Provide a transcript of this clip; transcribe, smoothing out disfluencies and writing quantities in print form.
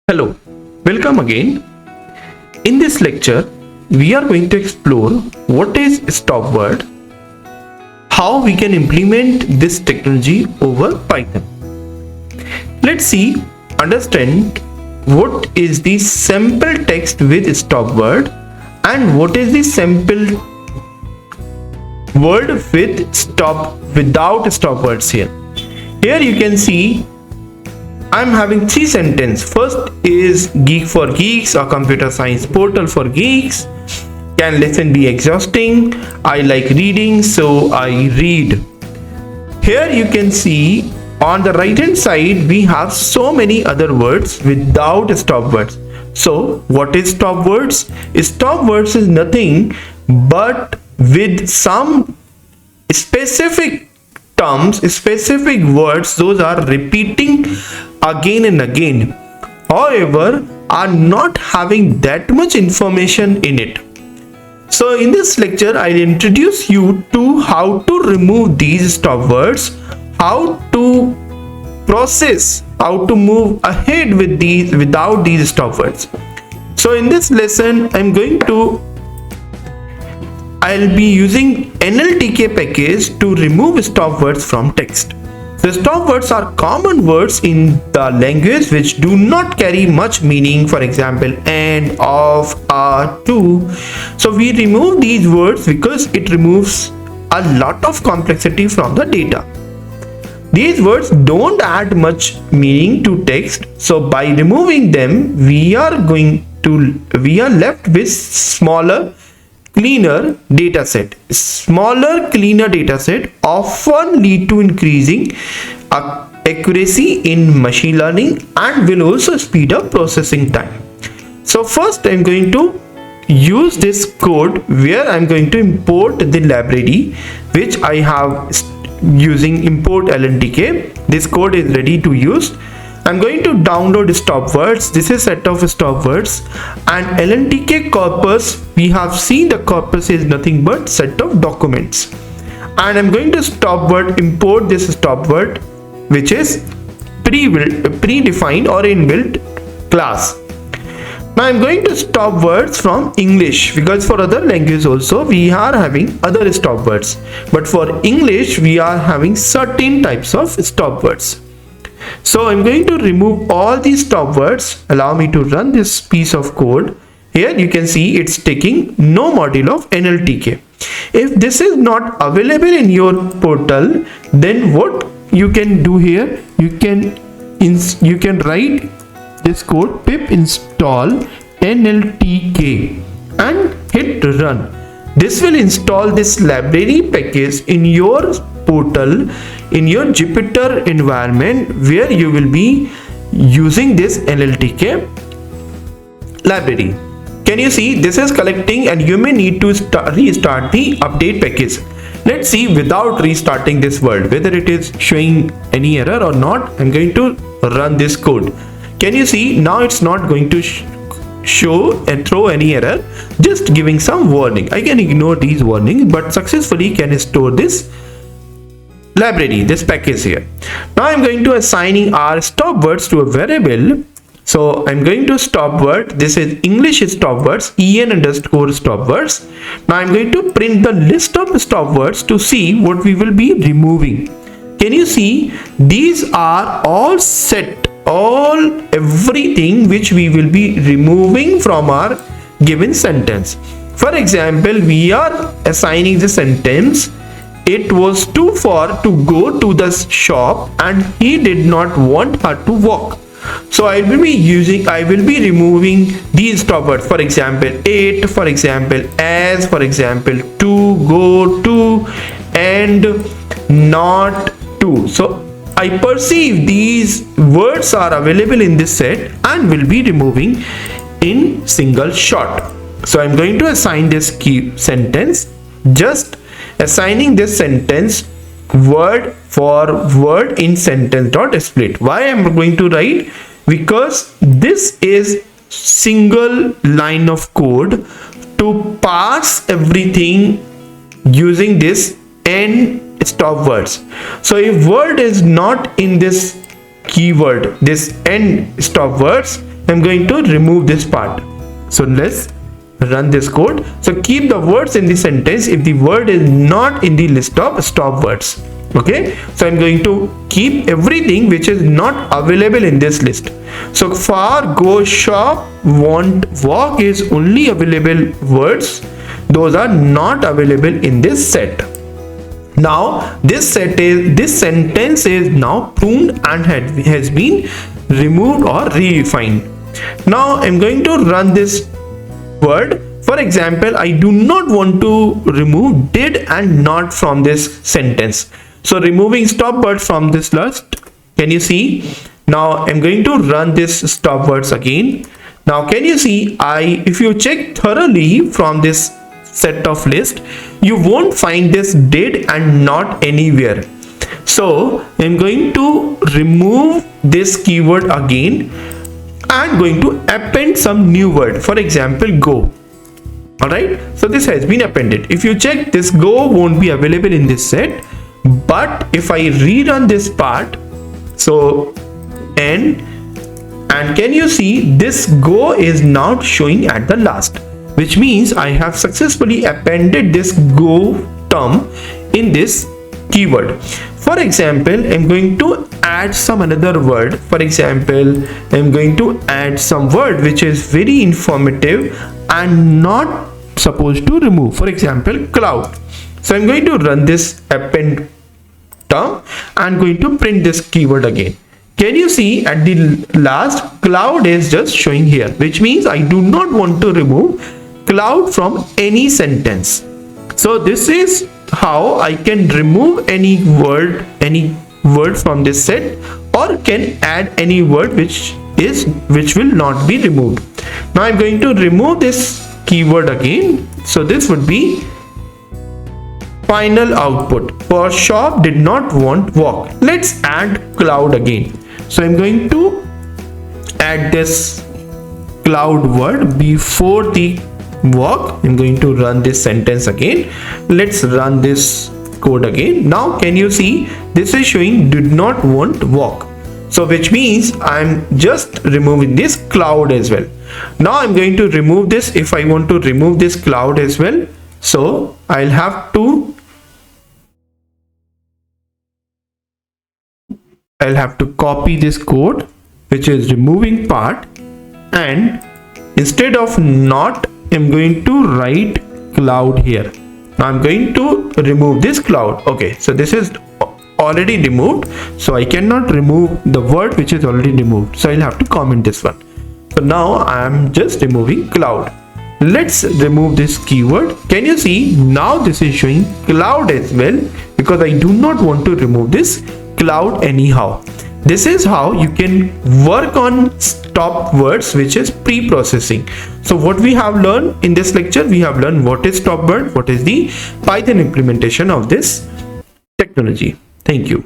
Hello, welcome again. In this lecture, we are going to explore what is Stopword, how we can implement this technology over Python. Let's understand what is the sample text with Stopword and what is the sample word without stopwords here. Here you can see I'm having three sentences. First is Geek for Geeks, a computer science portal for geeks. Can lesson be exhausting? I like reading, so I read. Here you can see on the right hand side we have so many other words without stopwords. So what is stopwords? Stopwords is nothing but with some specific terms, specific words, those are repeating again and again, however are not having that much information in it. So in this lecture I'll introduce you to how to remove these stopwords, how to process, how to move ahead with these without these stopwords. So in this lesson I'll be using NLTK package to remove stopwords from text. The stopwords are common words in the language which do not carry much meaning, for example, and, of, to. So we remove these words because it removes a lot of complexity from the data. These words don't add much meaning to text, so by removing them we are left with smaller, cleaner data set. Smaller, cleaner data set often lead to increasing accuracy in machine learning and will also speed up processing time. So first I'm going to use this code where I'm going to import the library which I have using import LNTK. This code is ready to use. I'm going to download stopwords. This is set of stopwords, and LNTK corpus, we have seen the corpus is nothing but set of documents, and I'm going to import this stopword which is predefined or inbuilt class. Now I'm going to stop words from English because for other languages also we are having other stopwords, but for English we are having certain types of stopwords. So I'm going to remove all these stopwords. Allow me to run this piece of code. Here you can see it's taking no module of NLTK. If this is not available in your portal, then what you can do here, you can write this code pip install NLTK and hit run. This will install this library package in your portal, in your Jupyter environment where you will be using this NLTK library. Can you see this is collecting, and you may need to restart the update package. Let's see without restarting this world whether it is showing any error or not. I'm going to run this code. Can you see now it's not going to show and throw any error, just giving some warning. I can ignore these warnings but successfully can store this library, this package here. Now I'm going to assigning our stopwords to a variable. So I'm going to stopword, this is English stopwords, en underscore stopwords. Now I'm going to print the list of stopwords to see what we will be removing. Can you see these are all set, everything which we will be removing from our given sentence. For example, we are assigning the sentence, it was too far to go to the shop and he did not want her to walk. So I will be removing these stopwords. For example, it, for example, as, for example, to, go to, and not to. So I perceive these words are available in this set and will be removing in single shot. So I'm going to assign this key sentence, just assigning this sentence word for word in sentence dot split. Why I'm going to write? Because this is single line of code to parse everything using this n stopwords. So if word is not in this keyword, this end stopwords, I'm going to remove this part. So let's run this code. So keep the words in the sentence if the word is not in the list of stop words. Okay, so I'm going to keep everything which is not available in this list. So far, go, shop, want, walk is only available words. Those are not available in this set. Now this sentence is now pruned and has been removed or refined. Now I'm going to run this word. For example, I do not want to remove did and not from this sentence. So removing stopword from this list, can you see? Now I'm going to run this stopwords again. Now can you see, if you check thoroughly from this set of list, you won't find this did and not anywhere. So I'm going to remove this keyword again and going to append some new word. For example, go. Alright, so this has been appended. If you check, this go won't be available in this set. But if I rerun this part, so and can you see this go is now showing at the last, which means I have successfully appended this go term in this keyword. For example, I'm going to add some another word. For example, I'm going to add some word which is very informative and not supposed to remove. For example, cloud. So I'm going to run this append term and going to print this keyword again. Can you see at the last, cloud is just showing here, which means I do not want to remove cloud from any sentence. So this is how I can remove any word from this set, or can add any word which will not be removed. Now I'm going to remove this keyword again. So this would be final output. For shop did not want walk. Let's add cloud again. So I'm going to add this cloud word before the walk. I'm going to run this sentence again. Let's run this code again. Now can you see this is showing did not want walk. So which means I'm just removing this cloud as well. Now I'm going to remove this. If I want to remove this cloud as well, so I'll have to copy this code which is removing part, and instead of not, I'm going to write cloud here. Now I'm going to remove this cloud. Okay, so this is already removed, so I cannot remove the word which is already removed, so I'll have to comment this one. So now I'm just removing cloud. Let's remove this keyword. Can you see now this is showing cloud as well, because I do not want to remove this cloud anyhow. This is how you can work on stop words, which is pre-processing. So what we have learned in this lecture, we have learned what is stop word, what is the Python implementation of this technology. Thank you.